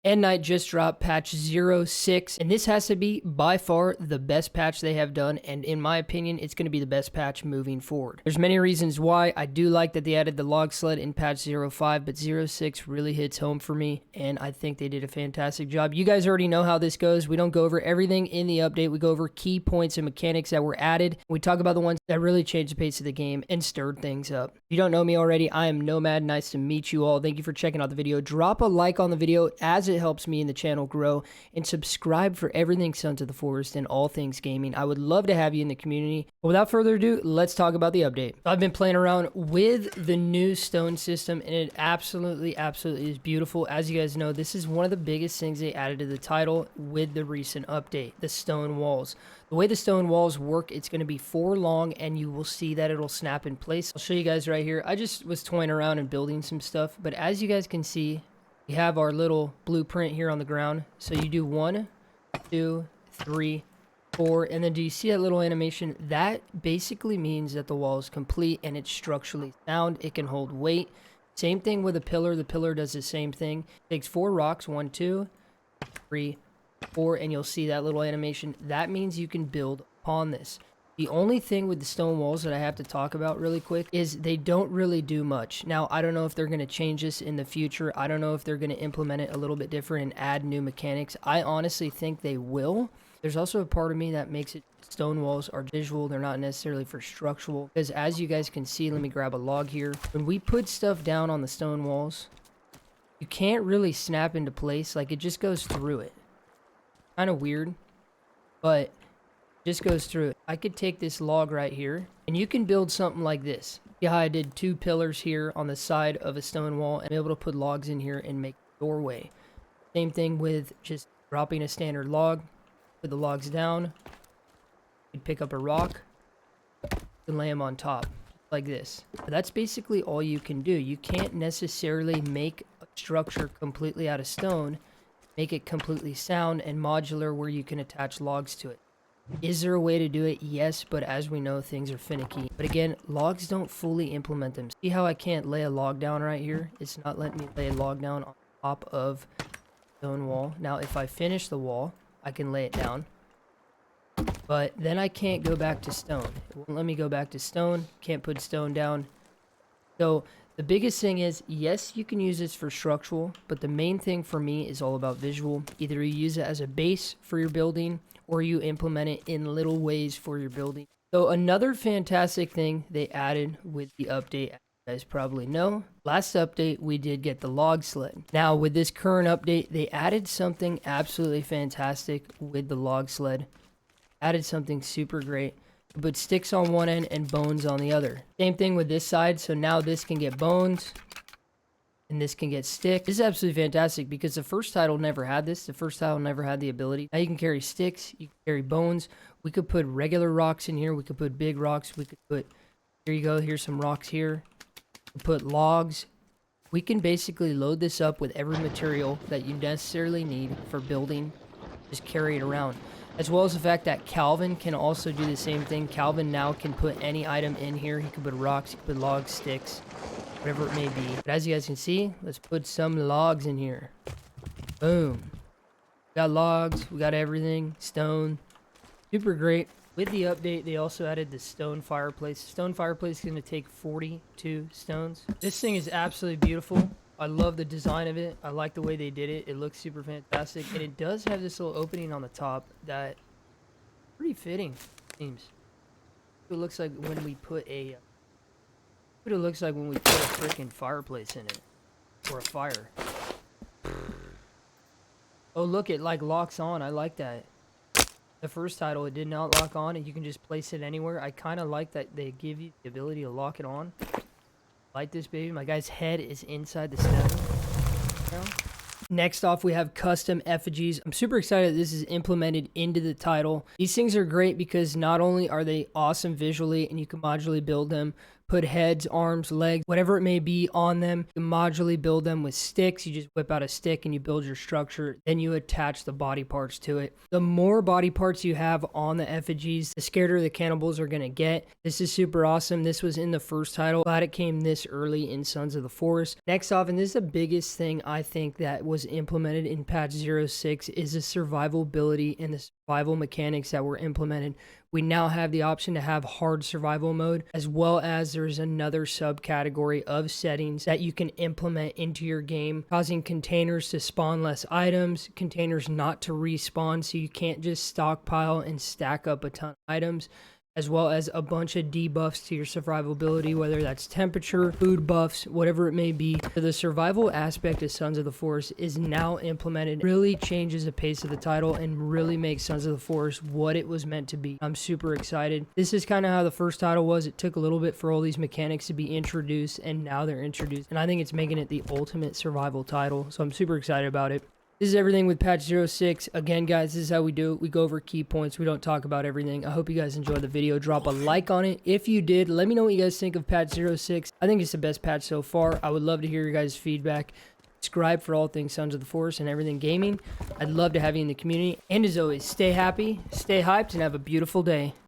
Endnight just dropped patch 0.6, and this has to be by far the best patch they have done, and in my opinion, it's going to be the best patch moving forward. There's many reasons why. I do like that they added the Log Sled in patch 0.5, but 0.6 really hits home for me, and I think they did a fantastic job. You guys already know how this goes. We don't go over everything in the update. We go over key points and mechanics that were added. We talk about the ones that really changed the pace of the game and stirred things up. If you don't know me already, I am Nomad. Nice to meet you all. Thank you for checking out the video. Drop a like on the video as it helps me and the channel grow, and subscribe for everything Sons of the Forest and all things gaming. I would love to have you in the community. But without further ado, let's talk about the update. I've been playing around with the new stone system, and it absolutely is beautiful. As you guys know, this is one of the biggest things they added to the title with the recent update, the stone walls. The way the stone walls work, it's going to be 4 long, and you will see that it'll snap in place. I'll show you guys right here. I just was toying around and building some stuff, but as you guys can see, we have our little blueprint here on the ground. So you do 1, 2, 3, 4, and then do you see that little animation? That basically means that the wall is complete and it's structurally sound. It can hold weight. Same thing with a pillar. The pillar does the same thing. It takes 4 rocks, 1, 2, 3, 4, and you'll see that little animation. That means you can build upon this. The only thing with the stone walls that I have to talk about really quick is they don't really do much. Now, I don't know if they're going to change this in the future. I don't know if they're going to implement it a little bit different and add new mechanics. I honestly think they will. There's also a part of me that makes it stone walls are visual. They're not necessarily for structural. Because as you guys can see, let me grab a log here. When we put stuff down on the stone walls, you can't really snap into place. Like, it just goes through it. Kind of weird, but just goes through it. I could take this log right here and you can build something like this. Yeah, I did 2 pillars here on the side of a stone wall and be able to put logs in here and make a doorway. Same thing with just dropping a standard log, put the logs down, you pick up a rock and lay them on top like this. That's basically all you can do. You can't necessarily make a structure completely out of stone, make it completely sound and modular where you can attach logs to it. Is there a way to do it? Yes, but as we know, things are finicky. But again, logs don't fully implement them. See how I can't lay a log down right here? It's not letting me lay a log down on top of the stone wall. Now, if I finish the wall, I can lay it down. But then I can't go back to stone. It won't let me go back to stone. Can't put stone down. So the biggest thing is, yes, you can use this for structural, but the main thing for me is all about visual. Either you use it as a base for your building, or you implement it in little ways for your building. So another fantastic thing they added with the update, as you guys probably know, last update we did get the log sled. Now with this current update, they added something absolutely fantastic with the log sled. Added something super great. Put sticks on one end and bones on the other. Same thing with this side. So now this can get bones and this can get sticks. This is absolutely fantastic because the first title never had this. The first title never had the ability. Now you can carry sticks, you can carry bones. We could put regular rocks in here. We could put big rocks. We could put, here you go, here's some rocks here. We put logs. We can basically load this up with every material that you necessarily need for building. Just carry it around. As well as the fact that Calvin can also do the same thing. Calvin now can put any item in here. He could put rocks, he could put logs, sticks, whatever it may be. But as you guys can see, let's put some logs in here. Boom. We got logs, we got everything, stone. Super great. With the update, they also added the stone fireplace. Stone fireplace is going to take 42 stones. This thing is absolutely beautiful. I love the design of it. I like the way they did it. It looks super fantastic. And it does have this little opening on the top that pretty fitting, seems. It looks like when we put a freaking fireplace in it. Or a fire. Oh look, it like locks on. I like that. The first title, it did not lock on and you can just place it anywhere. I kind of like that they give you the ability to lock it on. Like this baby. My guy's head is inside the stone. Next off, we have custom effigies. I'm super excited that this is implemented into the title. These things are great because not only are they awesome visually and you can modularly build them, put heads, arms, legs, whatever it may be on them. You modularly build them with sticks. You just whip out a stick and you build your structure. Then you attach the body parts to it. The more body parts you have on the effigies, the scarier the cannibals are going to get. This is super awesome. This was in the first title. Glad it came this early in Sons of the Forest. Next off, and this is the biggest thing I think that was implemented in patch 06, is the survivability and the survival mechanics that were implemented. We now have the option to have hard survival mode, as well as there's another subcategory of settings that you can implement into your game, causing containers to spawn less items, containers not to respawn, so you can't just stockpile and stack up a ton of items, as well as a bunch of debuffs to your survivability, whether that's temperature, food buffs, whatever it may be. So the survival aspect of Sons of the Forest is now implemented. Really changes the pace of the title and really makes Sons of the Forest what it was meant to be. I'm super excited. This is kind of how the first title was. It took a little bit for all these mechanics to be introduced, and now they're introduced. And I think it's making it the ultimate survival title. So I'm super excited about it. This is everything with patch 06. Again, guys, this is how we do it. We go over key points. We don't talk about everything. I hope you guys enjoyed the video. Drop a like on it. If you did, let me know what you guys think of patch 06. I think it's the best patch so far. I would love to hear your guys' feedback. Subscribe for all things Sons of the Forest and everything gaming. I'd love to have you in the community. And as always, stay happy, stay hyped, and have a beautiful day.